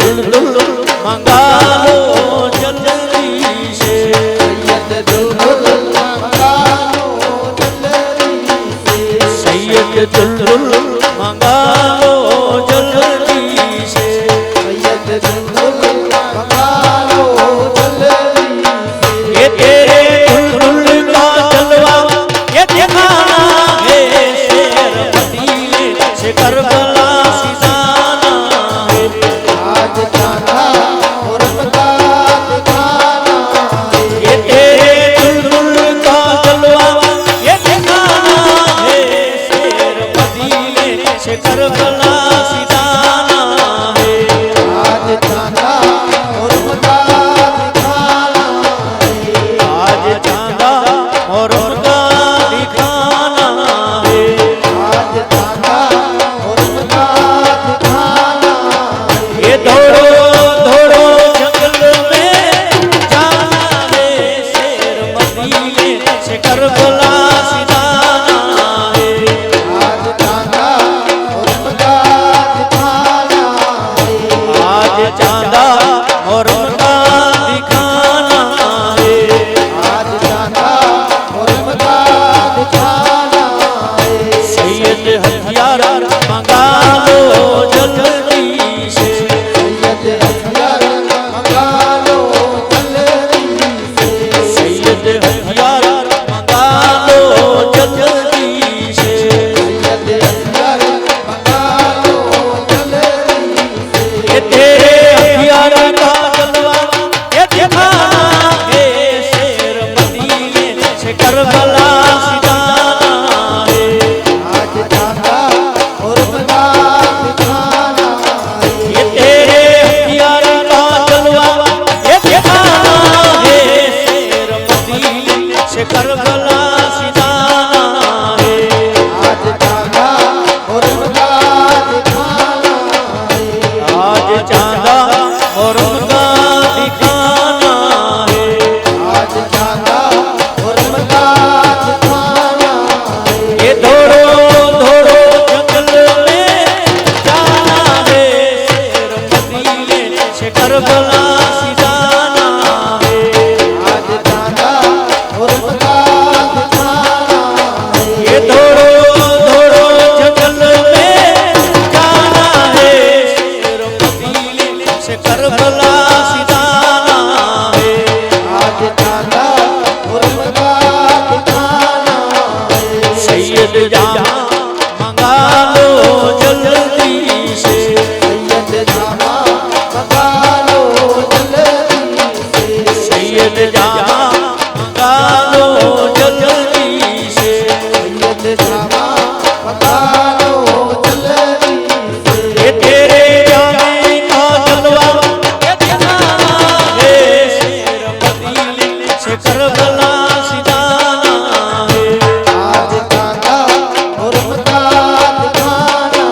दुल्दुल मंगा लो जल्दी से, सैयद दुल्दुल मंगा लो जल्दी से, सैयद दुल्दुल मंगा लो जल्दी से, सैयद दुल्दुल मंगा लो जल्दी से। ये तेरे दुल्दुल का जलवा ये दिखाना है, शेर मदीने से करबला सिजाना है, आज जाना और बता दिखाना है, ये तेरे दुल्दुल का जलवा ये दिखाना है, शेर मदीने से करबला सिजाना है, आज जाना और बता दिखाना है, आज चांदा और उनका दिखाना है, आज जाना और बता दिखाना है। ये दौड़ो दौड़ो जंगल में जाना है, शेर मदीने से करबला सिजाना है, आज जाना और बता दिखाना है, आज चांदा और उनका दिखाना है, आज जाना और बता दिखाना है। सैयद हथियार मंगा लो जल्दी से, सैयद हथियार मंगा लो जल्दी से, सैयद हथियार मंगा लो जल्दी से, सैयद हथियार मंगा लो जल्दी से। ये तेरे हथियार का जलवा ये दिखाना है, शेर मदीने से करबला सिजाना है, आज जाना और बता दिखाना है, ये तेरे हथियार का जलवा ये दिखाना है, शेर मदीने से करबला सिजाना है, आज जाना और बता दिखाना है, आज चांदा और उनका दिखाना है, आज जाना और बता दिखाना है। ये दौड़ो दौड़ो जंगल में जाना है, शेर मदीने से करबला सिजाना है, आज जाना और बता दिखाना है, ये दौड़ो दौड़ो जंगल में जाना है, शेर मदीने से करबला सिजाना है, आज जाना और बता दिखाना है। सैयद जामा मंगा लो जल्दी से, सैयद जामा मंगा लो जल्दी से, सैयद जामा मंगा लो जल्दी से, सैयद जामा मंगा लो जल्दी से। ये तेरे जामे का जलवा ये दिखाना है, शेर मदीने से करबला सिजाना है, आज जाना और बता दिखाना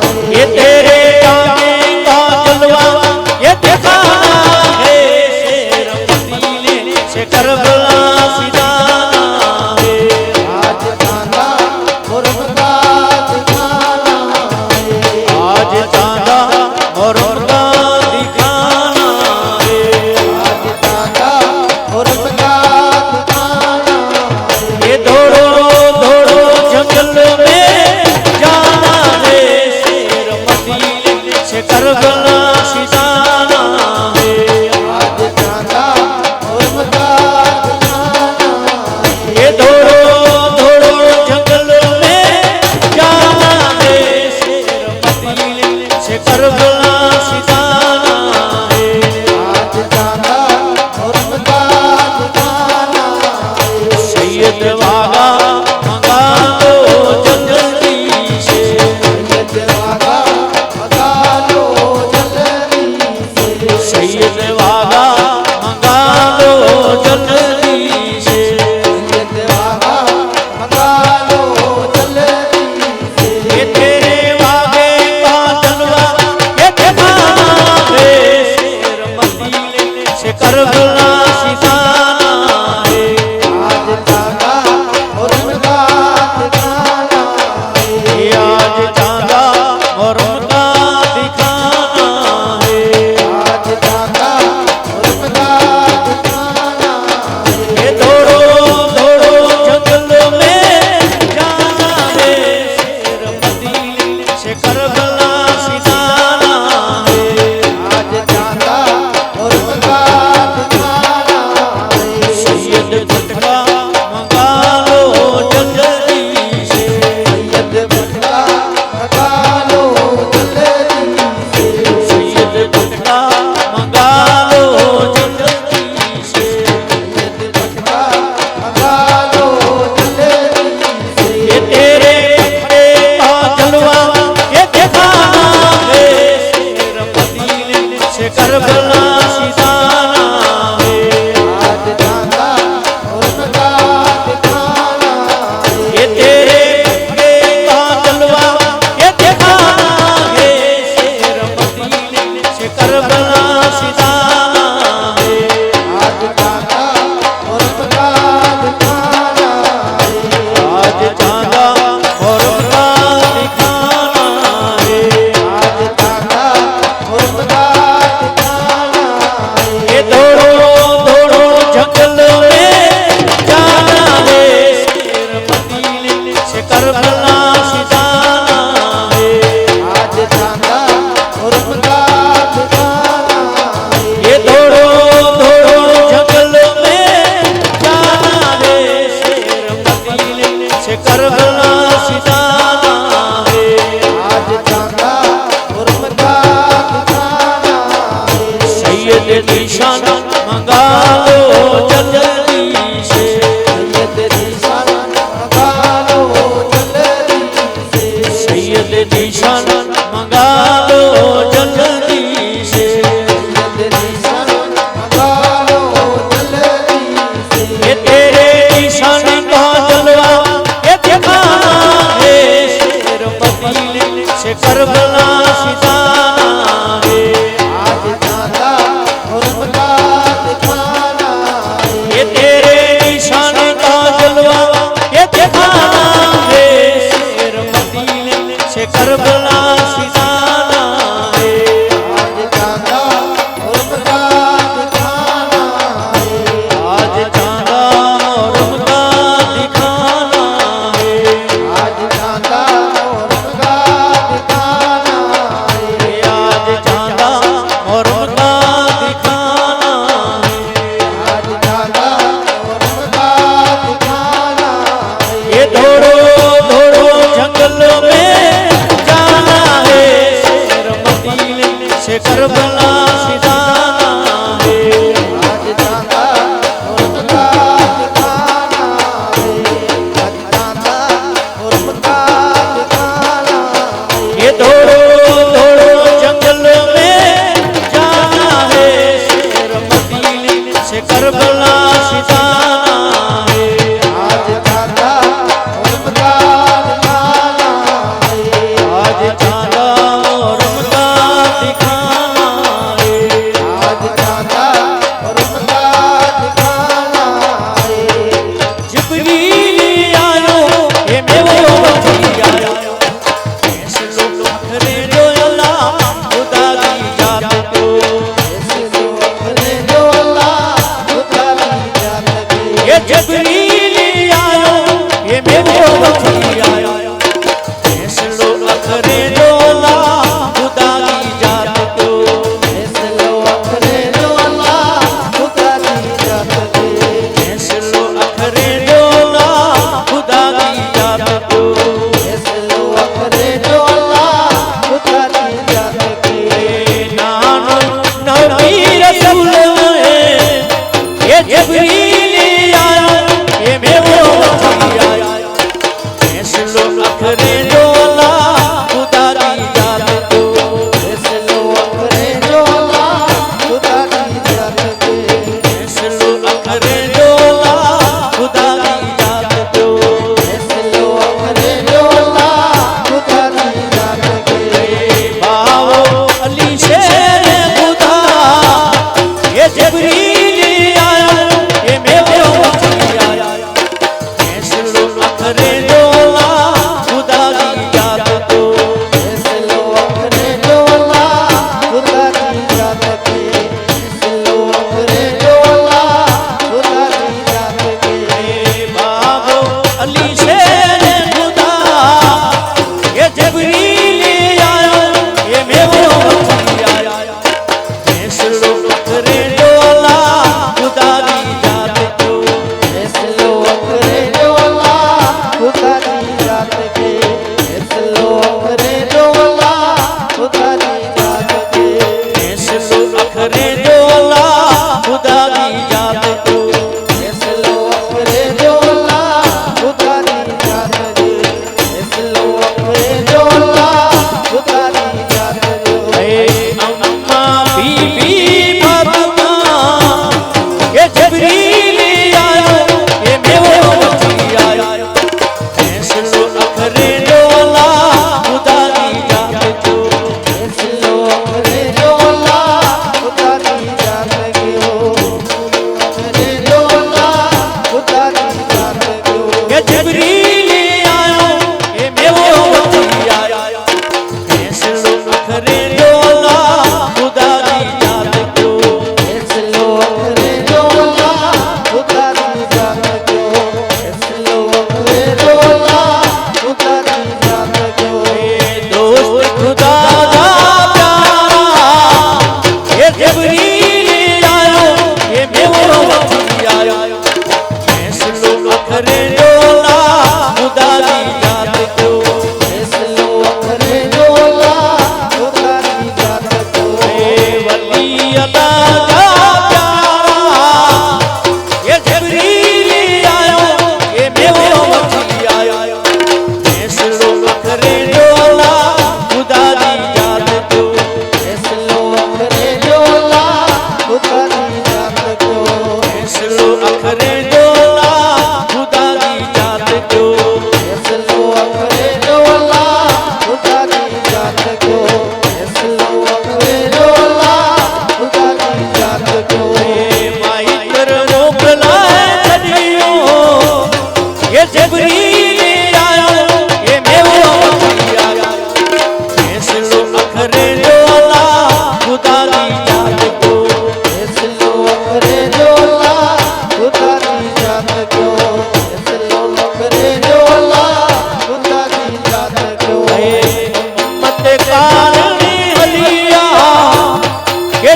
है, ये तेरे जामे का जलवा ये दिखाना है, शेर मदीने से करबला सिजाना है, आज जाना और बता दिखाना है, आज चांदा और उनका दिखाना है, आज जाना और बता दिखाना है। ये दौड़ो दौड़ो जंगल में जाना है, शेर मदीने से करबला सिजाना है, आज जाना और बता दिखाना है, ये दौड़ो दौड़ो जंगल में जाना है, शेर मदीने से करबला सिजाना है, आज जाना और बता दिखाना है। सैयद वागा मंगा लो जल्दी से, सैयद वागा मंगा लो जल्दी से, सैयद वागा मंगा लो जल्दी से, सैयद वागा मंगा लो जल्दी से। ये तेरे वागे का जलवा ये दिखाना है, शेर मदीने से करबला सिजाना है, आज जाना और बता दिखाना है, ये आज चांदा और उनका दिखाना है, से करबला सीताना है आज चांदा और उनका दिखाना है ये तेरे खंबे का जलवा ये दिखाना है शेर मदीने से करबला सीताना है आज चांदा और उनका दिखाना है आज चांदा और उनका दिखाना है आज चांदा और उनका दिखाना है ये दौड़ो दौड़ो जंगल में जाना है शेर मदीने से करबला सीताना है आज चांदा और उनका दिखाना है ये दौड़ो दौड़ो जंगल में जाना है शेर मदीने से करबला सीताना है आज चांदा और उनका दिखाना है सैयद निशान मंगा लो जल्दी से सैयद निशान मंगा लो जल्दी से सैयद निशान मंगा लो जल्दी से सैयद निशान मंगा लो जल्दी से ये तेरे निशान का जलवा ये दिखाना है शेर मदीने से करबला सीताना है आज चांदा और उनका दिखाना है ये तेरे निशान का जलवा ये दिखाना है शेर मदीने से करबला सीताना है आज चांदा और उनका दिखाना है आज चांदा और उनका दिखाना है आज चांदा और उनका दिखाना है ये आज चांदा और उनका दिखाना है आज चांदा और उनका दिखाना है ये दौड़ो दौड़ो जंगल में जाना है शेर मदीने से करबला सीताना है आज चांदा और उनका दिखाना है आज चांदा और उनका दिखाना है ये दौड़ो दौड़ो जंगल में जाना है शेर मदीने से करबला सीताना है आज चांदा और उनका दिखाना है आज चांदा और उनका दिखाना है आज चांदा और उनका दिखाना है जिब्रील आयो ये मेवो बची आयो ऐसे लोग खरे जो अल्लाह खुदा की जात को ऐसे लोग अपने जो अल्लाह खुदा की जात के ये जिब्रील आयो ये मेवो बची आयो ऐसे लोग खरे जो अल्लाह खुदा की जात को ऐसे लोग अपने जो अल्लाह खुदा की जात के ऐसे लोग खरे जो अल्लाह खुदा की जात को ऐसे लोग अपने जो अल्लाह खुदा की जात के नानो नबी रसूल है ये जिब्रील आयो ये मेवो बची आयो ऐसे लोग अखरे जो अल्लाह खुदा की जात को ऐसे लोग अपने जो अल्लाह खुदा की जात के ऐसे लोग अखरे जो अल्लाह खुदा की जात को ऐसे लोग अपने जो अल्लाह खुदा की जात के बावो अली शेर खुदा ये जिब्रील आयो ये मेवो बची आयो ऐसे लोग अखरे जो अल्लाह खुदा की जात को ऐसे लोग अपने जो अल्लाह खुदा की जात के ऐसे लोग अपने जो अल्लाह खुदा की जात के बाबो अली शेर खुदा ये जिब्रील आयो ये मेवो बची आयो ऐसे लोग अखरे जो अल्लाह खुदा की जात को ऐसे लोग अपने जो अल्लाह खुदा की जात के ऐसे लोग अपने जो अल्लाह खुदा की जात के ऐसे लोग अखरे जो अल्लाह खुदा की जात को ऐसे लोग अपने जो अल्लाह खुदा की जात के ऐसे लोग अपने जो अल्लाह खुदा की जात के अम्मा भी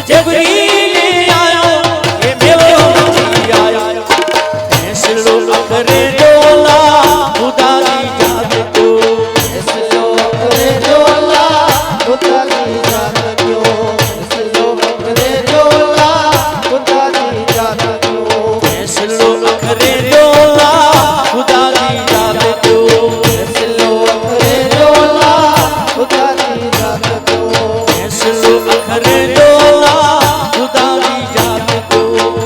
જબરીને આયો એ મેવો નથી આયો ફેંસલો અખરે ડોલા ખુદાની જાત જો ફેંસલો અખરે ડોલા ખુદાની જાત જો ફેંસલો અખરે ડોલા ખુદાની જાત જો ફેંસલો અખરે ડોલા ખુદાની જાત જો ફેંસલો અખરે ડોલા ખુદાની જાત જો ફેંસલો અખરે ડોલા ખુદાની જાત જો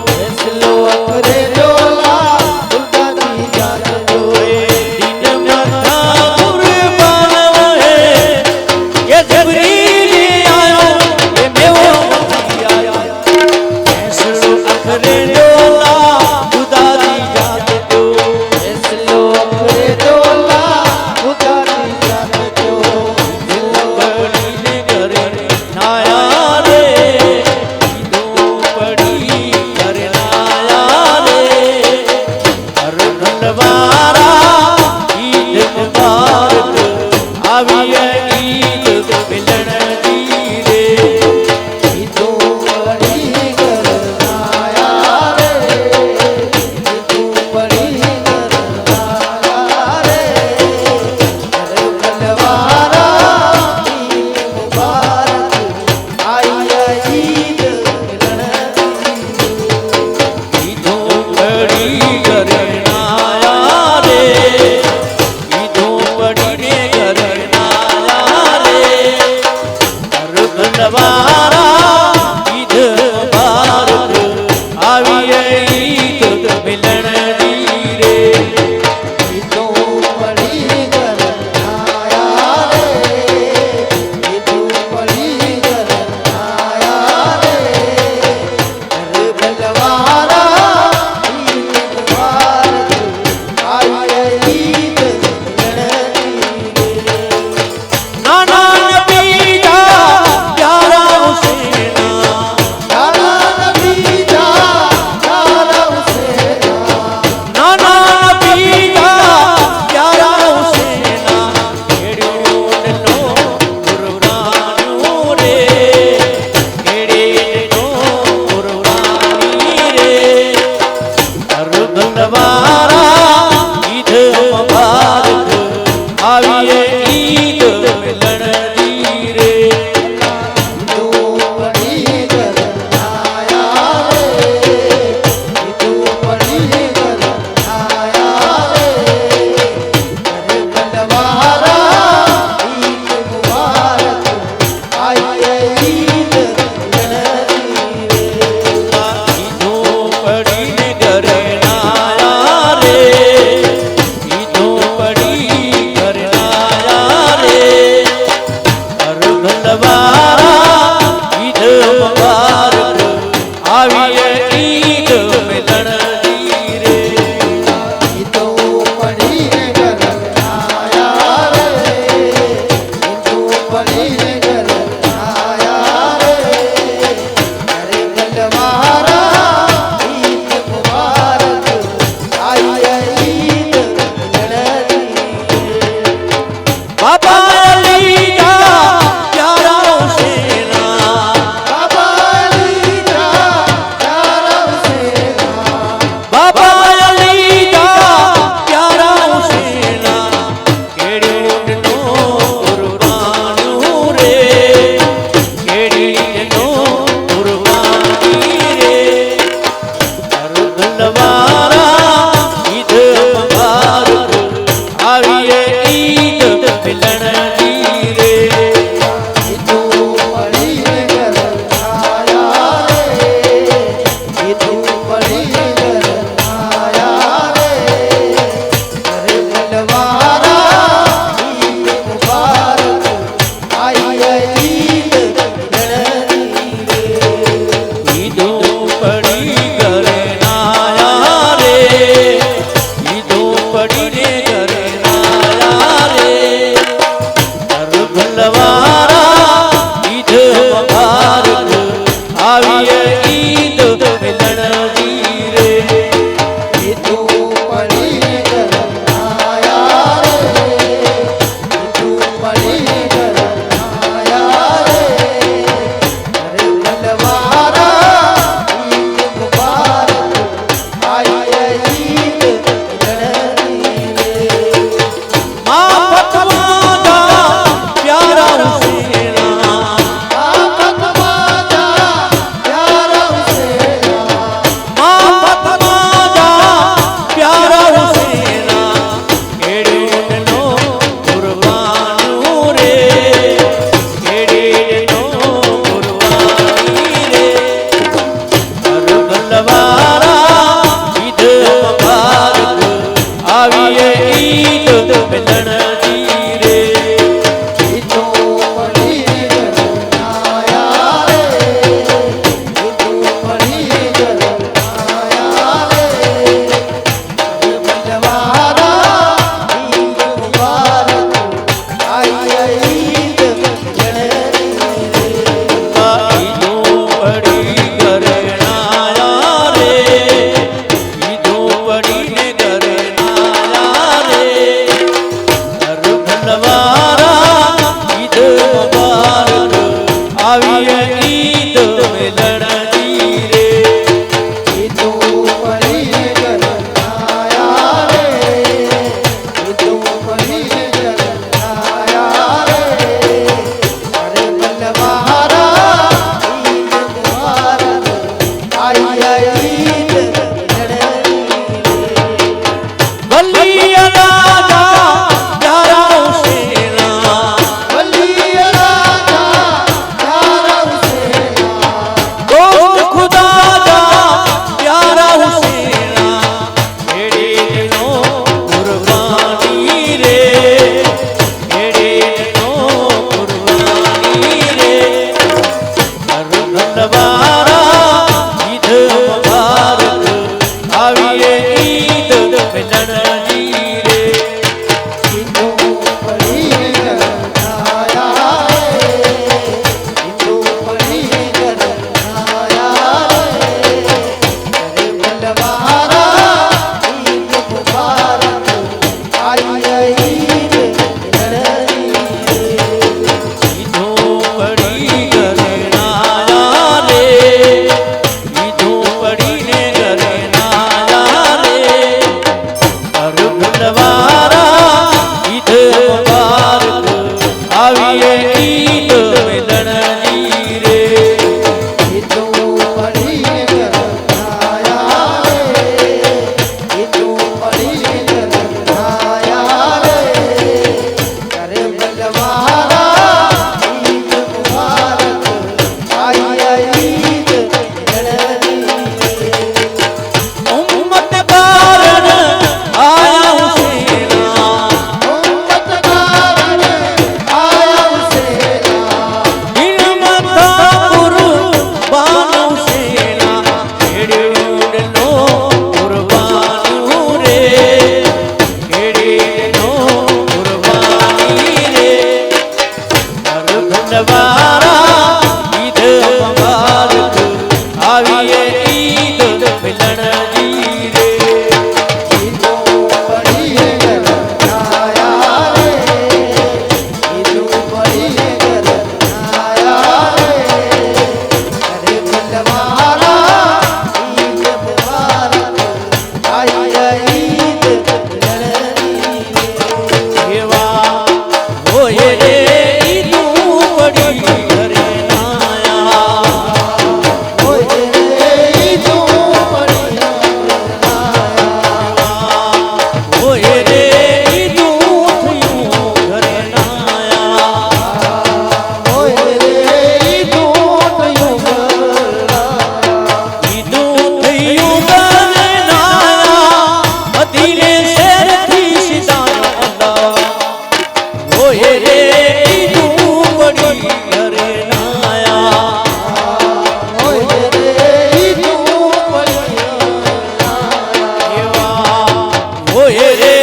ફેંસલો અખરે ડોલા ખુદાની જાત જો દિન મથા કુરબાન વહે એ જબરીને આયો એ મેવો નથી આયો ફેંસલો અખરે ડોલા ખુદાની જાત જો ફેંસલો અખરે ડોલા ખુદાની જાત જો પડીને ઘરે નાયા રે ઈદો પડી ઘરે નાયા રે હર ધનવારા ઈદ મુબારક આવી ઈદ મિલન દી રે ઈદો પડી ઘર નાયા રે ઈદો પડી ઘર નાયા રે ઘર કલવારા ઈદ મુબારક આઈ ઈદ મિલન ઈદો પડી ઘરે નાયા રે ઈદો પડીને ઘરે નાયા રે હર ધનવારા ઈદ મુબારક આવી ઈદ મિલન દી રે ઈદો પડી ઘર નાયા રે ઈદો પડી ઘર નાયા રે ઘર કલવારા ઈદ મુબારક આઈ ઈદ મિલન નાના નબી જા પ્યારા હુસૈના નાના નબી જા પ્યારા હુસૈના નાના નબી જા પ્યારા હુસૈના ખેડ્યો ડલો કુરબાનું રે ખેડે ડલો કુરબાની રે હર ધનવારા ઈદ મુબારક આવી ઈદ મિલન દી રે ઈદો પડી ઘર નાયા રે ઈદો પડી ઘર નાયા રે ઘર કલવારા ઈદ મુબારક આઈ ઈદ મિલન દી રે ઈદો પડીને ઘરે નાયા રે ઈદો પડી ઘરે નાયા રે હર ભલવારા ઈદ મુબારક આવી ઈદ મિલન દી રે ઈદો પડી ઘર નાયા રે ઈદો પડી ઘર નાયા રે ઘરે કલવારા ઈદ મુબારક આઈ ઈદ મિલન બાબા અલી જા પ્યારા હુસૈના બાબા અલી જા પ્યારા હુસૈના બાબા અલી જા પ્યારા હુસૈના કેડી ડનો કુરબાનું રે કેડી ડનો કુરબાની રે આઈ ઈદ લડની બલિયા રાજા પ્યારા હુસેના બલિયા રાજા પ્યારા હુસેના દોસ્ત ખુદા જા પ્યારા હુસેના એડે નો કુરબાની રે એડે નો કુરબાની રે અરબંદવારા ઈદ મુબારક આવીએ ઈદ મિલનની રે હિન્દુ પડી ગરનાયા રે હિન્દુ પડી ગરનાયા રે કરે બલવારા ઈદ મુબારક આઈ ઈદ લડની ઈદો પડી ઘરે નાયા રે ઈદો પડીને ઘરે નાયા રે અરબંદવારા ઈદ મુબારક આવીએ ઈદ મિલનની રે હિન્દુ પડી ગરનાયા રે હિન્દુ પડી ગરનાયા રે કરે બલવારા ઈદ મુબારક આઈ ઈદ લડની ઉમ્મત કારણ આયા હુસેના ઉમ્મત કારણે આયા હુસેના દિલ મથા કુરબાન હુસેના ખેડૂતનો કુરબાનું રે ખેડૂતનો કુરબાની રે અરબંદવારા ઈદ મુબારક આવીએ ઈદ મિલનની રે હિન્દુ પડી ગરનાયા રે હિન્દુ પડી ગરનાયા રે કરે બલવારા ઈદ મુબારક આઈ ઈદ લડની એવા હોય રે ઈદું પડી ઘરે નાયા હોય રે ઈદુ પડી ગરનાયા હોય રે ઈદું થયું ઘરે નાયા હોય રે ઈદુ થયું ગરનાયા ઈદું થયું ઘરે નાયા અધીને શેરથી સીધા અલ્લાહ હોય રે ઈદું પડી ઘરે નાયા હોય રે ઈદુ પડી ગરનાયા એવા હોય રે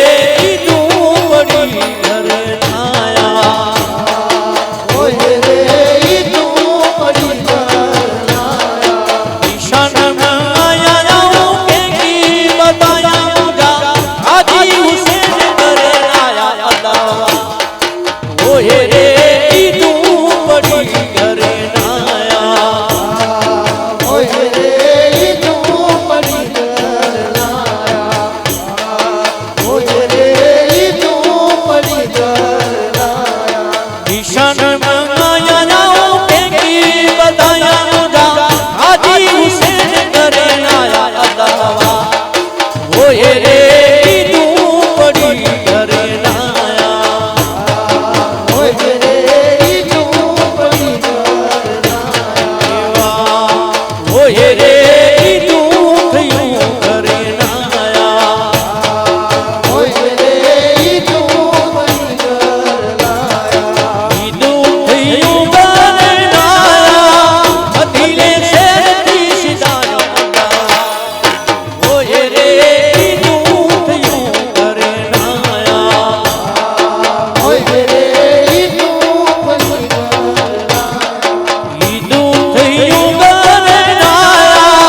ઈદું પડી ઘરે નાયા હોય રે ઈદુ પડી ગરનાયા ઈશાન આયા કે કી બતાયા જા હાજી હુસેન કરે આયા અલ્લાહ હોય રે ઈદું પડી ઘરે નાયા હોય રે ઈદુ પડી ગરનાયા હોય રે ઈદુ પડી ગરનાયા ઈશાન આયા કે કી બતાયા જા હાજી હુસેન કરે આયા અલ્લાહ હોય રે ઈદું પડી ઘરે નાયા હોય રે ઈદુ પડી ગરનાયા હોય રે ઈદું થયું ઘરે નાયા હોય રે ઈદુ પડી ગરનાયા ઈદું થયું ઘરે નાયા અધીને શેરથી સીધા અલ્લાહ હોય રે ઈદું થયું ઘરે નાયા હોય રે ઈદુ પડી ગરનાયા ઈદું થયું ઘરે નાયા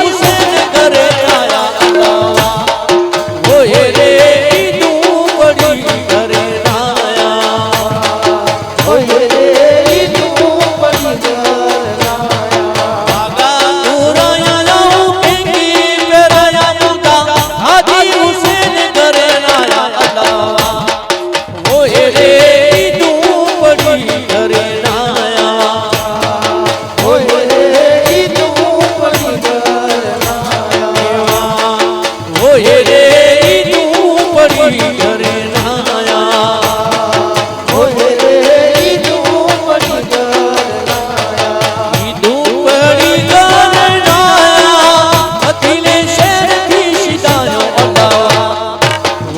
हुसैन करे आया अल्लाह वो ये रे तू बड़ी करे आया ओ ये रे तू बड़ी करनाया आगा नूराया लाओ केंगी पेराया मुंडा हाजी हुसैन करे आया अल्लाह वो ये रे तू बड़ी करे आया ओ ये रे तू बड़ी करनाया वो ये रे तू बड़ी करे आया ओ ये रे तू बड़ी करनाया तू बड़ी करे आया अतिले शहर की शिदायो अल्लाह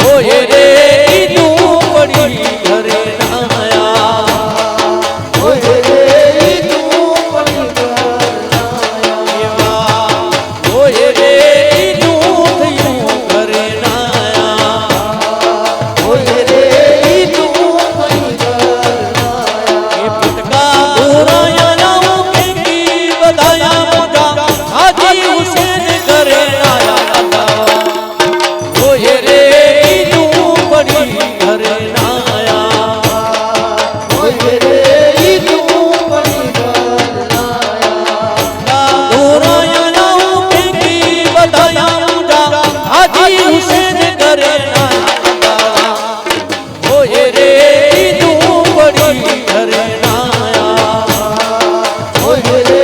वो ये रे तू बड़ी करे आया ओ ये रे तू बड़ी करनाया वो ये रे तू थयूं करे आया ओ ये रे तू बड़ी करनाया ये पुटका बुराया नाम केंगी बधाया मुंडा हाजी हुसैन करे आया अल्लाह वो ये रे तू बड़ी करे आया ओ ये रे तू बड़ी करनाया बुराया नाम केंगी बधाया मुंडा हाजी हुसैन करे आया अल्लाह वो ये रे तू बड़ी करे आया ओ ये रे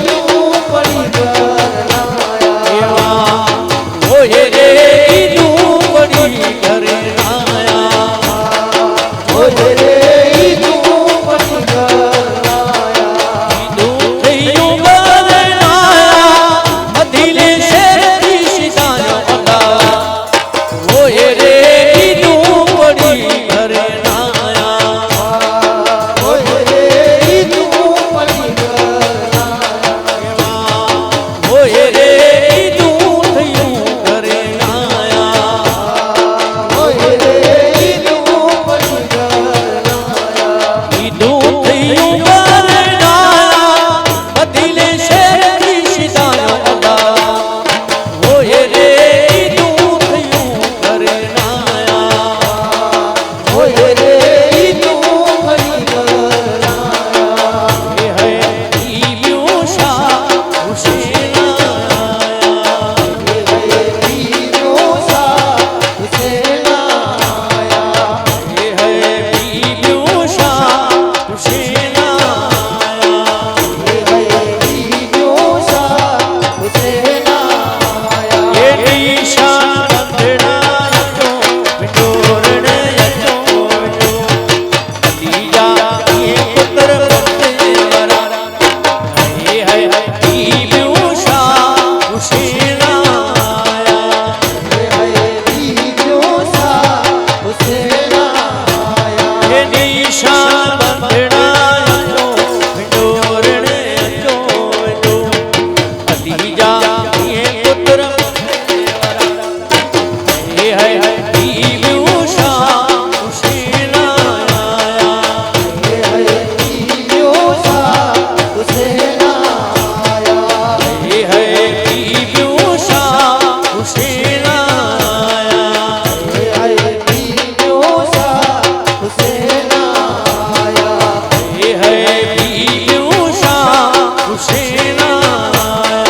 तू बड़ी करनाया वो ये रे तू बड़ी करे आया ओ ये रे तू बड़ी करनाया तू थयूं करे आया अदिले शहर की शिदायो अल्लाह वो ये रे तू बड़ी करे आया ओ ये रे तू बड़ी करनाया वो ये रे तू थयूं करे आया ओ ये रे तू बड़ी करनाया तू थयूं करे आया अदिले शहर की शिदायो अल्लाह वो ये रे तू थयूं करे आया ओ ये रे तू बड़ी करनाया ये है बीवियों शाह हुसैन आया ये रे तीनों सा हुसैन आया ये है बीवियों शाह हुसैन आया ये रे तीनों सा हुसैन आया ये निशान बंधना अचो विटोरण अचो विटो अलीजा ये पुत्र बंदे वरा ये है बीवियों शाह हुसैन आया ये रे तीनों सा हुसैन आया ये निशान बंधना अचो विटोरण अचो विटो अलीजा ये पुत्र बंदे वरा ये है बीवियों शाह हुसैन आया ये रे तीनों सा हुसैन आया ये है बीवियों शाह हुसैन आया ये रे तीनों सा हुसैन आया ये है बीवियों शाह हुसैन आया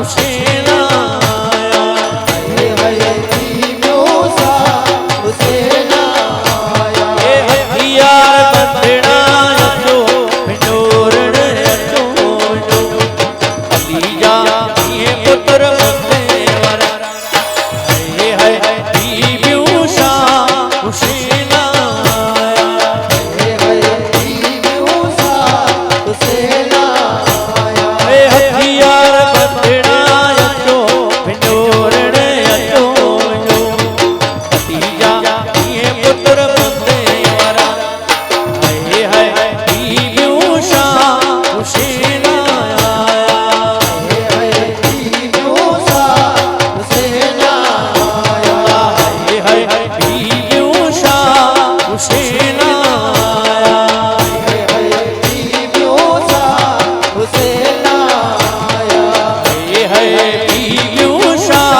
हुसैन आया। ये हथियार बंदना अचो पिंजोरण अचो वञो। अली जा ये पुत्र वंदे वारा हाय बीबियूं शाह हुसैन आया। ये हथियार बंदना अचो पिंजोरण अचो वञो। अली जा ये पुत्र वंदे वारा हाय बीबियूं शाह हुसैन आया। हाय बीबियूं शाह हुसैन आया। हाय बीबियूं शाह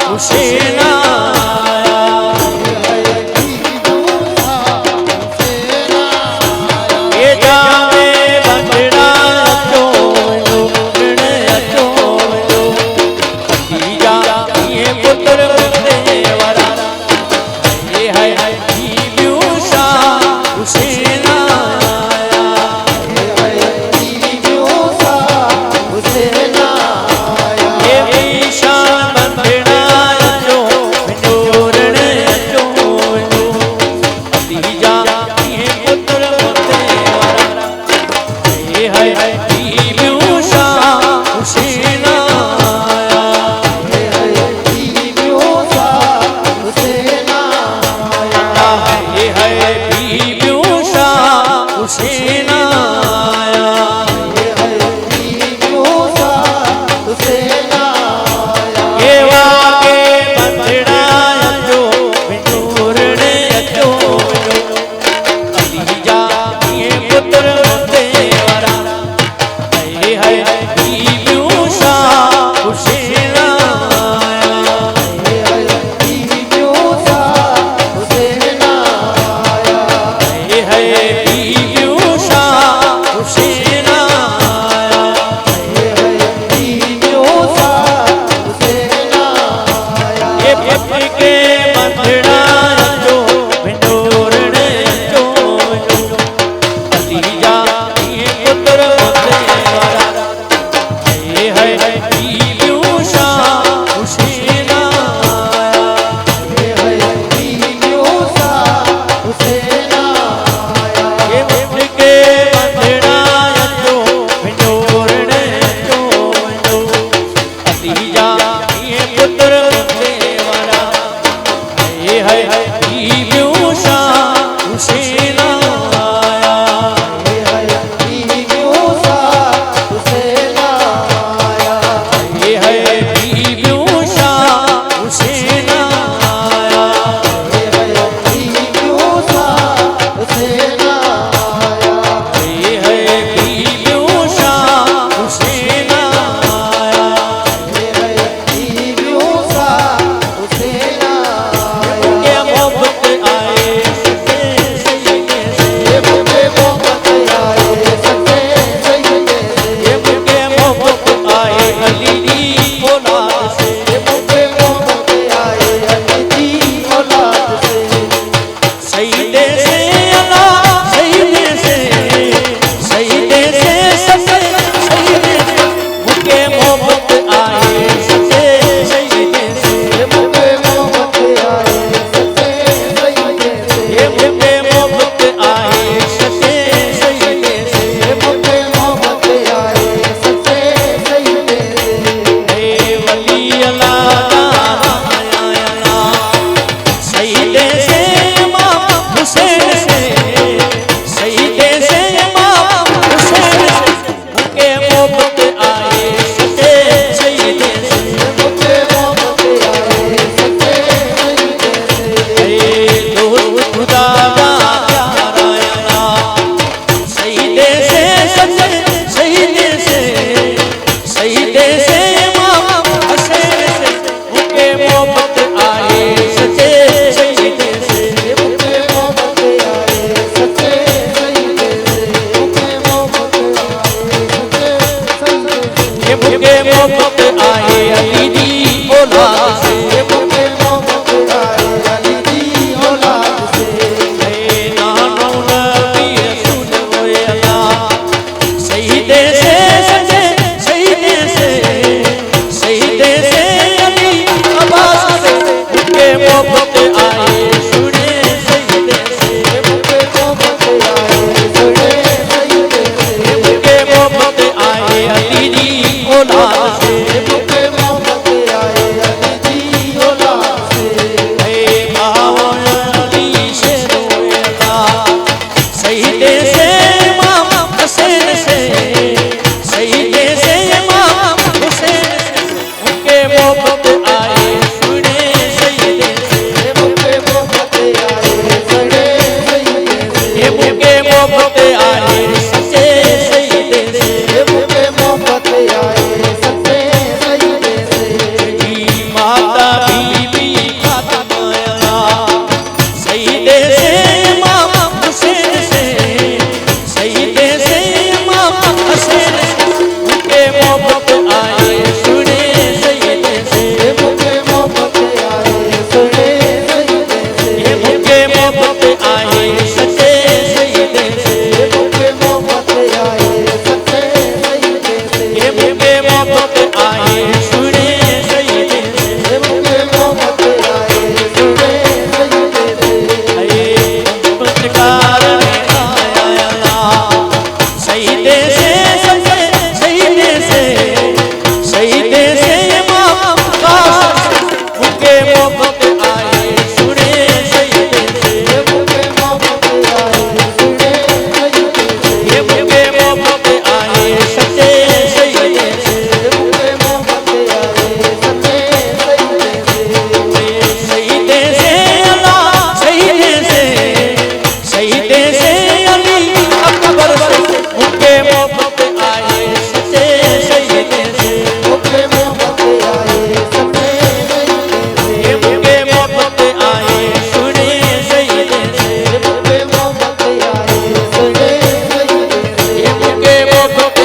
हुसैन आया। ये जावे बंदना अचो वञो रण अचो वञो। अली जा ये पुत्र वंदे वारा हाय बीबियूं शाह हुसैन आया। ये ईशान बंदना अचो पिंजोरण अचो वञो। अली जा ये पुत्र वंदे वारा हाय बीबियूं शाह हुसैन आया। हाय बीबियूं शाह हुसैन आया। ये वागे बंदना अचो पिंजोरण अचो वञो। अली जा ये पुत्र वंदे वारा हाय बीबियूं शाह हुसैन आया। हाय बीबियूं शाह हुसैन आया। ये पुत्र के बंदना अचो पिंजोरण अचो वञो। अली जा ये पुत्र वंदे वारा हाय बीबियूं शाह हुसैन आया। ये पुत्र के बंदना अचो पिंजोरण अचो वञो। अली जा ये पुत्र वंदे वारा हाय बीबियूं शाह हुसैन आया। हाय बीबियूं शाह हुसैन आया। हाय बीबियूं शाह हुसैन आया। ભક્ત